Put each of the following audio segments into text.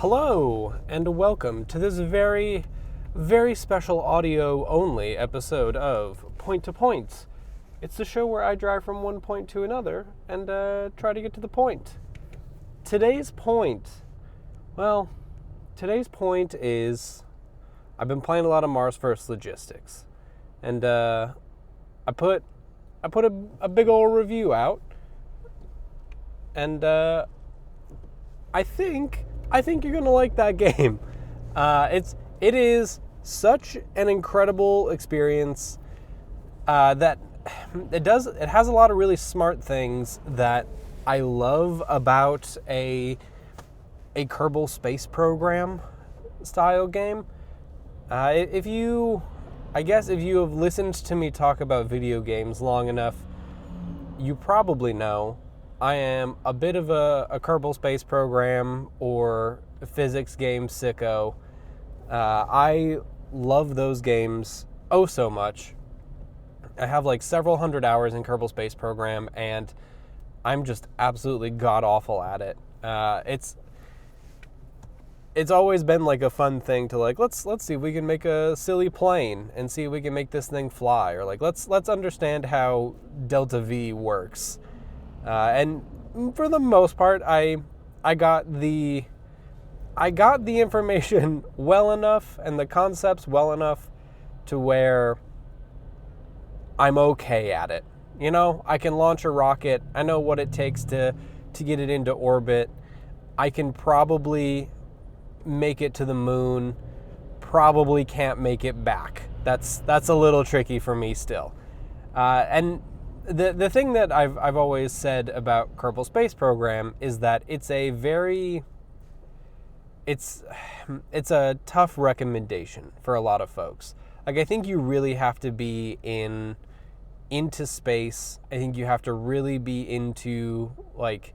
Hello, and welcome to this very, very special audio-only episode of Point to Point. It's the show where I drive from one point to another and try to get to the point. Today's point is I've been playing a lot of Mars First Logistics, and I put a big old review out, and I think you're gonna like that game. It is such an incredible experience that it has a lot of really smart things that I love about a Kerbal Space Program style game. If you have listened to me talk about video games long enough, you probably know I am a bit of a Kerbal Space Program or a physics game sicko. I love those games oh so much. I have like several hundred hours in Kerbal Space Program, and I'm just absolutely god-awful at it. It's always been like a fun thing to like, let's see if we can make a silly plane and see if we can make this thing fly, or like let's understand how delta V works. And for the most part, I got the information well enough and the concepts well enough to where I'm okay at it. You know, I can launch a rocket. I know what it takes to get it into orbit. I can probably make it to the moon. Probably can't make it back. That's a little tricky for me still. And the thing that I've always said about Kerbal Space Program is that it's a tough recommendation for a lot of folks. Like, I think you really have to be into space. I think you have to really be into like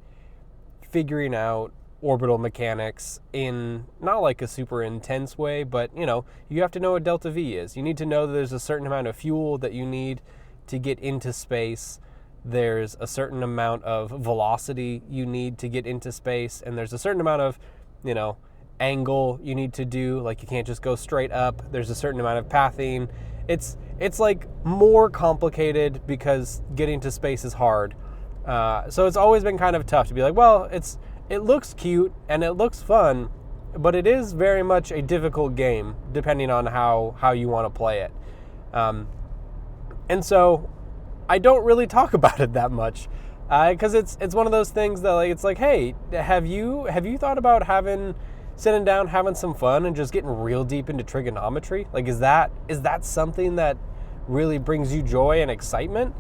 figuring out orbital mechanics in not like a super intense way, but you have to know what delta V is. You need to know that there's a certain amount of fuel that you need to get into space. There's a certain amount of velocity you need to get into space, and there's a certain amount of, angle you need to do. Like, you can't just go straight up. There's a certain amount of pathing. It's like more complicated because getting to space is hard. So it's always been kind of tough to be like, well, it looks cute and it looks fun, but it is very much a difficult game depending on how you want to play it. And so I don't really talk about it that much because it's one of those things that like, it's like, hey, have you thought about sitting down, having some fun, and just getting real deep into trigonometry? Like, is that something that really brings you joy and excitement?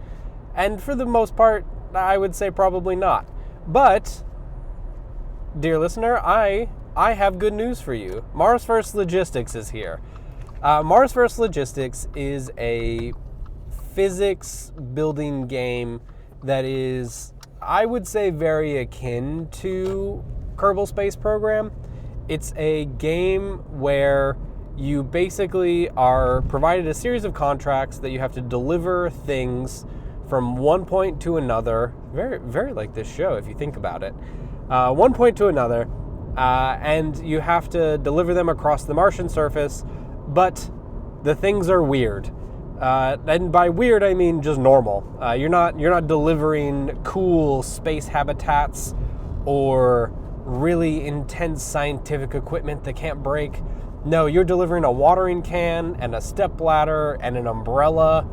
And for the most part, I would say probably not. But, dear listener, I have good news for you. Mars First Logistics is here. Mars First Logistics is a physics building game that is, I would say, very akin to Kerbal Space Program. It's a game where you basically are provided a series of contracts that you have to deliver things from one point to another. Very, very like this show, if you think about it. One point to another, and you have to deliver them across the Martian surface, but the things are weird. And by weird, I mean just normal. You're not delivering cool space habitats or really intense scientific equipment that can't break. No, you're delivering a watering can and a stepladder and an umbrella,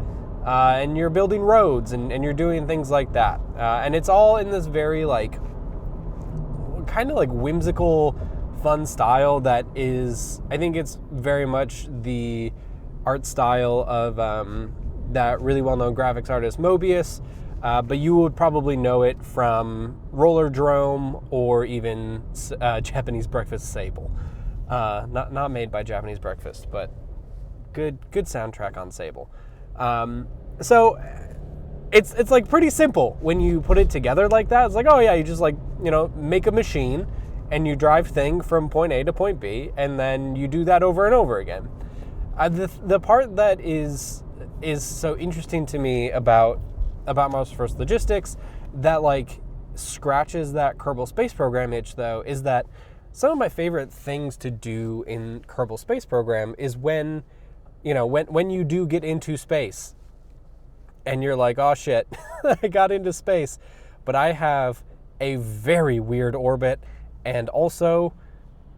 and you're building roads and you're doing things like that. And it's all in this very like kind of like whimsical, fun style that is, I think it's very much the art style of that really well-known graphics artist Mobius, but you would probably know it from Rollerdrome or even Japanese Breakfast Sable. Not made by Japanese Breakfast, but good soundtrack on Sable. So it's like pretty simple when you put it together like that. It's like, oh yeah, you just like, make a machine and you drive thing from point A to point B, and then you do that over and over again. The part that is so interesting to me about Mars First Logistics that like scratches that Kerbal Space Program itch, though, is that some of my favorite things to do in Kerbal Space Program is when you do get into space and you're like, oh shit, I got into space, but I have a very weird orbit and also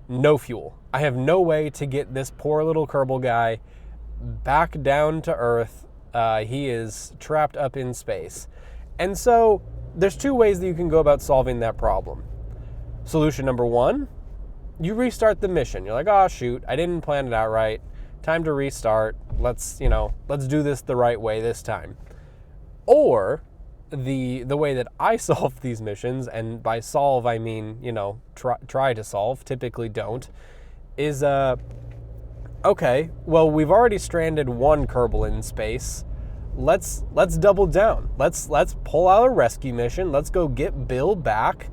no fuel. I have no way to get this poor little Kerbal guy back down to Earth. He is trapped up in space. And so there's two ways that you can go about solving that problem. Solution number one, you restart the mission. You're like, oh shoot, I didn't plan it out right. Time to restart. Let's do this the right way this time. Or the way that I solve these missions, and by solve I mean, try to solve, typically don't, is okay, well, we've already stranded one Kerbal in space. Let's double down. Let's pull out a rescue mission. Let's go get Bill back.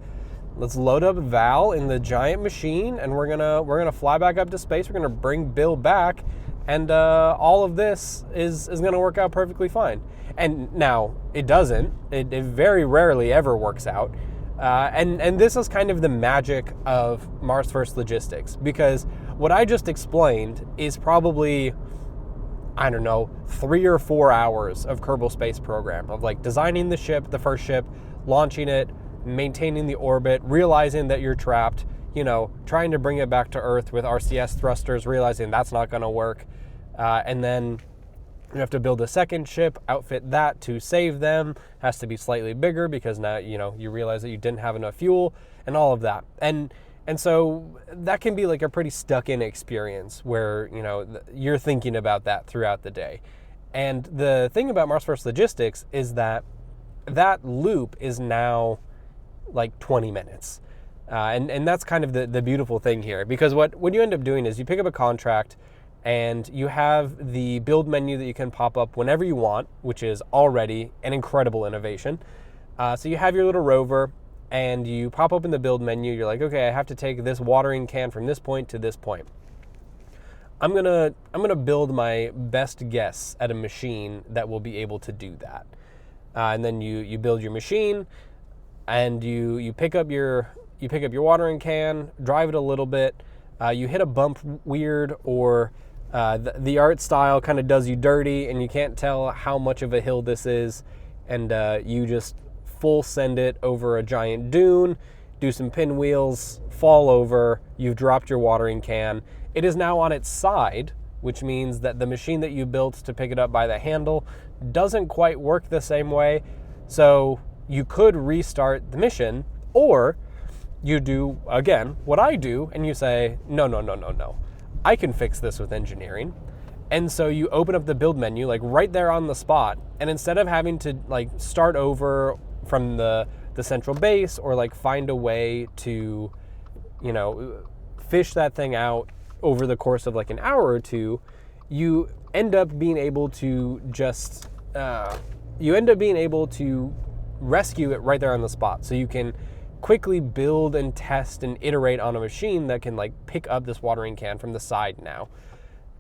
Let's load up Val in the giant machine, and we're gonna fly back up to space. We're gonna bring Bill back, and all of this is gonna work out perfectly fine. And now it doesn't. It very rarely ever works out. And this is kind of the magic of Mars First Logistics, because what I just explained is probably, I don't know, 3 or 4 hours of Kerbal Space Program, of like designing the ship, the first ship, launching it, maintaining the orbit, realizing that you're trapped, trying to bring it back to Earth with RCS thrusters, realizing that's not going to work. And then you have to build a second ship, outfit that to save them. Has to be slightly bigger because now, you realize that you didn't have enough fuel and all of that. And so that can be like a pretty stuck-in experience where, you're thinking about that throughout the day. And the thing about Mars First Logistics is that loop is now like 20 minutes. And that's kind of the beautiful thing here, because what you end up doing is you pick up a contract and you have the build menu that you can pop up whenever you want, which is already an incredible innovation. So you have your little rover and you pop open the build menu. You're like, okay, I have to take this watering can from this point to this point. I'm gonna build my best guess at a machine that will be able to do that. And then you build your machine, and you pick up your watering can, drive it a little bit. You hit a bump weird, or the art style kind of does you dirty, and you can't tell how much of a hill this is, and you just full send it over a giant dune, do some pinwheels, fall over. You've dropped your watering can. It is now on its side, which means that the machine that you built to pick it up by the handle doesn't quite work the same way. So you could restart the mission, or you do, again, what I do, and you say, no. I can fix this with engineering. And so you open up the build menu, like right there on the spot, and instead of having to like start over from the central base, or like find a way to, fish that thing out over the course of like an hour or two, you end up being able to just, rescue it right there on the spot. So you can quickly build and test and iterate on a machine that can like pick up this watering can from the side now.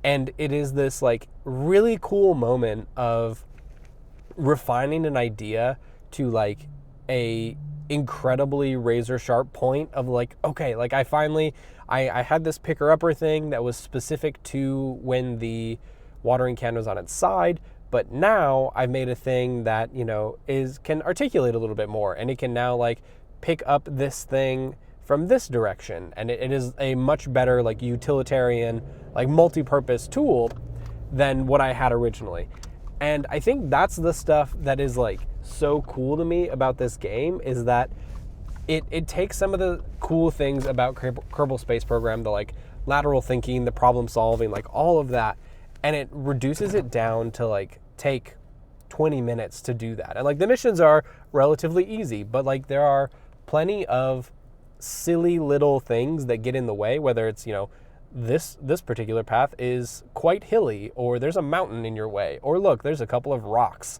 And it is this like really cool moment of refining an idea to like a incredibly razor sharp point of like, okay, like I had this picker upper thing that was specific to when the watering can was on its side, but now I've made a thing that, can articulate a little bit more, and it can now like pick up this thing from this direction, and it is a much better like utilitarian, like multi-purpose tool than what I had originally. And I think that's the stuff that is like so cool to me about this game, is that it takes some of the cool things about Kerbal Space Program, the like lateral thinking, the problem solving, like all of that, and it reduces it down to like take 20 minutes to do that. And like the missions are relatively easy, but like there are plenty of silly little things that get in the way, whether it's, this particular path is quite hilly, or there's a mountain in your way, or look, there's a couple of rocks.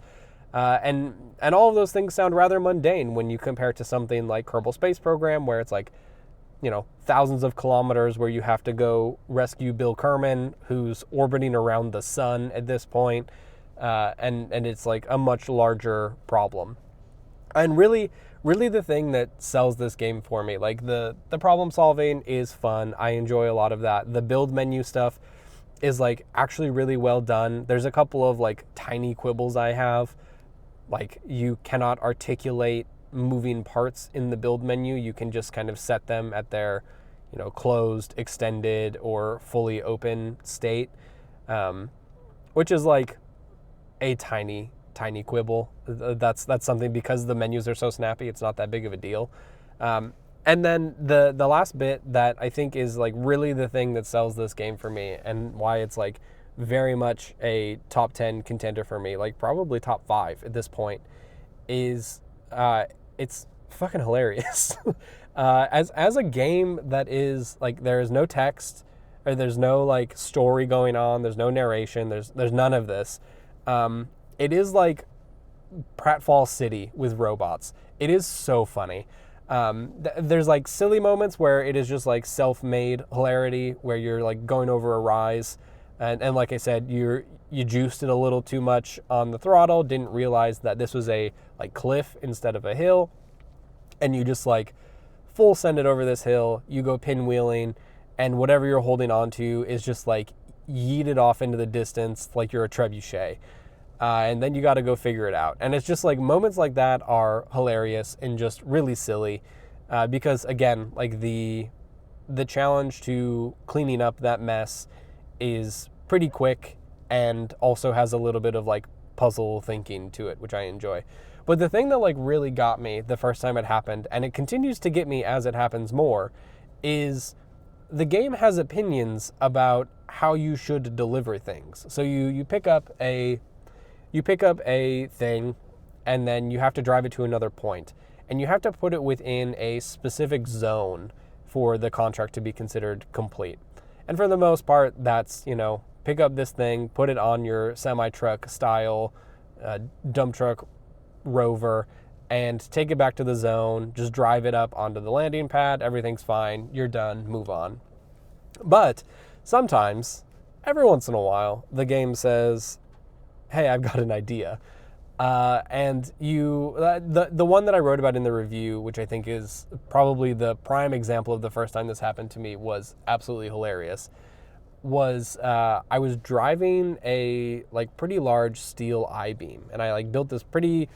And all of those things sound rather mundane when you compare it to something like Kerbal Space Program, where it's like, thousands of kilometers where you have to go rescue Bill Kerman, who's orbiting around the sun at this point. And it's like a much larger problem. And really the thing that sells this game for me, like the problem solving is fun. I enjoy a lot of that. The build menu stuff is like actually really well done. There's a couple of like tiny quibbles I have. Like you cannot articulate moving parts in the build menu. You can just kind of set them at their, closed, extended, or fully open state, which is like a tiny quibble. That's something, because the menus are so snappy, it's not that big of a deal. And then the last bit that I think is like really the thing that sells this game for me, and why it's like very much a top 10 contender for me, like probably top 5 at this point, is it's fucking hilarious. As a game that is like, there is no text, or there's no like story going on, there's no narration, there's none of this. It is like Pratfall City with robots. It is so funny. There's like silly moments where it is just like self-made hilarity, where you're like going over a rise, and like I said, you juiced it a little too much on the throttle, didn't realize that this was a like cliff instead of a hill, and you just like full send it over this hill, you go pinwheeling, and whatever you're holding on to is just like yeeted off into the distance like you're a trebuchet. And then you got to go figure it out. And it's just like moments like that are hilarious and just really silly, because again, like the challenge to cleaning up that mess is pretty quick, and also has a little bit of like puzzle thinking to it, which I enjoy. But the thing that like really got me the first time it happened, and it continues to get me as it happens more, is the game has opinions about how you should deliver things. So you pick up a thing, and then you have to drive it to another point, and you have to put it within a specific zone for the contract to be considered complete. And for the most part, that's, pick up this thing, put it on your semi-truck style dump truck rover, and take it back to the zone, just drive it up onto the landing pad, everything's fine, you're done, move on. But sometimes, every once in a while, the game says, hey, I've got an idea. And the one that I wrote about in the review, which I think is probably the prime example of the first time this happened to me, was absolutely hilarious, was I was driving a like pretty large steel I-beam, and I like built this pretty,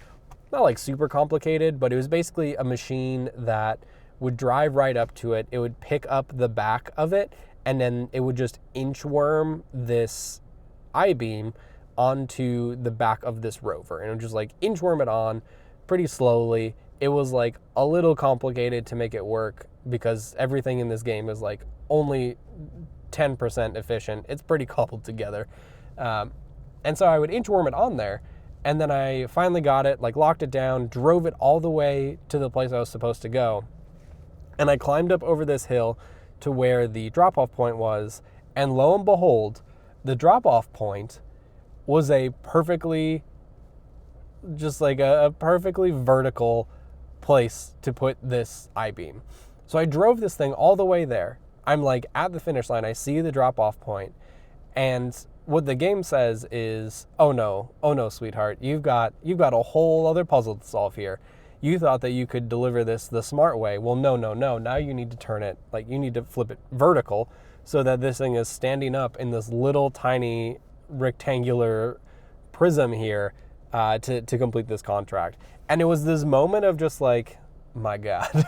not like super complicated, but it was basically a machine that would drive right up to it. It would pick up the back of it, and then it would just inchworm this I-beam onto the back of this rover, and it would just like inchworm it on pretty slowly. It was like a little complicated to make it work, because everything in this game is like only 10% efficient. It's pretty cobbled together. And so I would inchworm it on there, and then I finally got it, like locked it down, drove it all the way to the place I was supposed to go, and I climbed up over this hill to where the drop-off point was, and lo and behold, the drop-off point was a perfectly, just like a perfectly vertical place to put this I-beam. So I drove this thing all the way there. I'm like at the finish line, I see the drop-off point, and what the game says is, oh no, sweetheart, you've got a whole other puzzle to solve here. You thought that you could deliver this the smart way. Well, no. Now you need to turn it, like you need to flip it vertical so that this thing is standing up in this little tiny rectangular prism here to complete this contract. And it was this moment of just like, my God,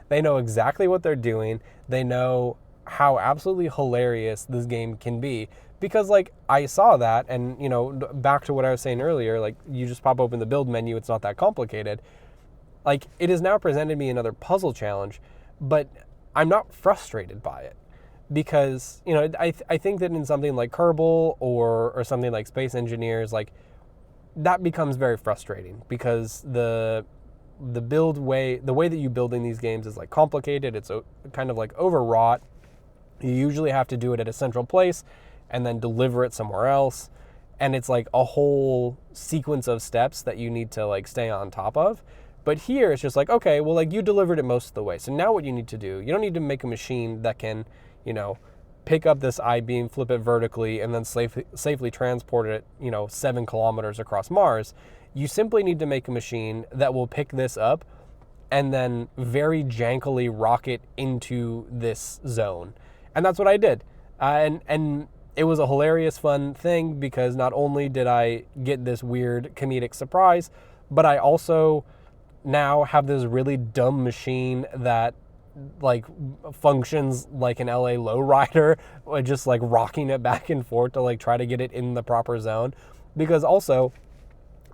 they know exactly what they're doing. They know how absolutely hilarious this game can be, because like I saw that, and back to what I was saying earlier, like you just pop open the build menu, it's not that complicated. Like it has now presented me another puzzle challenge, but I'm not frustrated by it, because I think that in something like Kerbal or something like Space Engineers, like that becomes very frustrating, because the way that you build in these games is like complicated. It's kind of like overwrought. You usually have to do it at a central place and then deliver it somewhere else, and it's like a whole sequence of steps that you need to like stay on top of. But here it's just like, okay, well, like you delivered it most of the way, so now what you need to do, you don't need to make a machine that can pick up this I-beam, flip it vertically, and then safely transport it 7 kilometers across Mars. You simply need to make a machine that will pick this up and then very jankily rock it into this zone. And that's what I did. And it was a hilarious, fun thing because not only did I get this weird comedic surprise, but I also now have this really dumb machine that like functions like an LA lowrider, just like rocking it back and forth to like try to get it in the proper zone. Because also,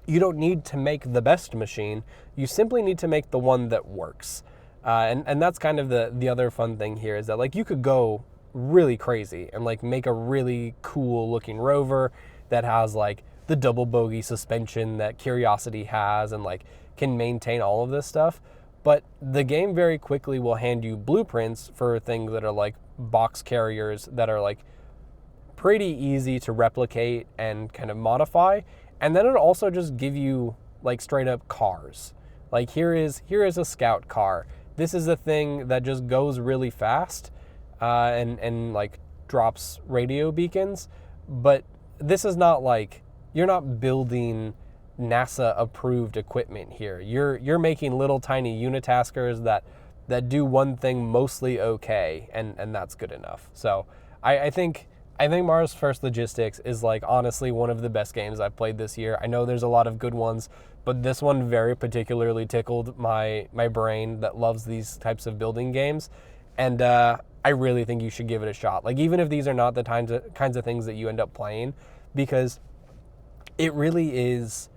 you don't need to make the best machine. You simply need to make the one that works. And that's kind of the other fun thing here is that like you could go really crazy and like make a really cool looking rover that has like the double bogey suspension that Curiosity has and like can maintain all of this stuff. But the game very quickly will hand you blueprints for things that are like box carriers that are like pretty easy to replicate and kind of modify. And then it'll also just give you like straight up cars. Like here is a scout car. This is a thing that just goes really fast and like drops radio beacons. But this is not like, you're not building NASA approved equipment here. You're making little tiny unitaskers that do one thing mostly okay, and that's good enough. So I think Mars First Logistics is like honestly one of the best games I've played this year. I know there's a lot of good ones, but this one very particularly tickled my brain that loves these types of building games. And I really think you should give it a shot. Like even if these are not the kinds of things that you end up playing, because it really is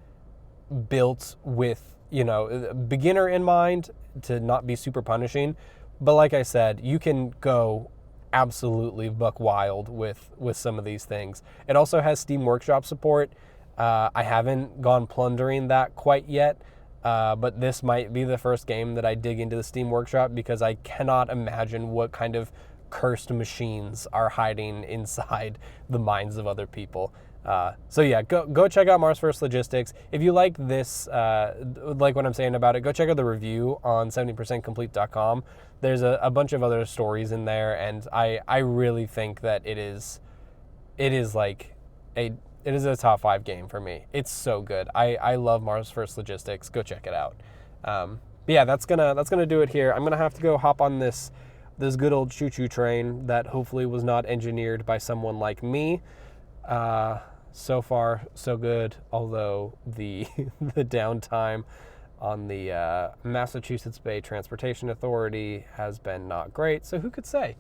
built with, you know, beginner in mind to not be super punishing. But like I said, you can go absolutely buck wild with some of these things. It also has Steam Workshop support. I haven't gone plundering that quite yet, but this might be the first game that I dig into the Steam Workshop because I cannot imagine what kind of cursed machines are hiding inside the minds of other people. So yeah, go check out Mars First Logistics. If you like this, like what I'm saying about it, go check out the review on 70percentcomplete.com. There's a bunch of other stories in there, and I really think that it is a top 5 game for me. It's so good. I love Mars First Logistics. Go check it out. But yeah, that's gonna do it here. I'm gonna have to go hop on this good old choo-choo train that hopefully was not engineered by someone like me. So far, so good, although the downtime on the Massachusetts Bay Transportation Authority has been not great, so who could say?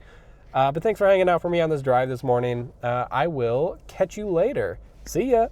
But thanks for hanging out for me on this drive this morning. I will catch you later. See ya!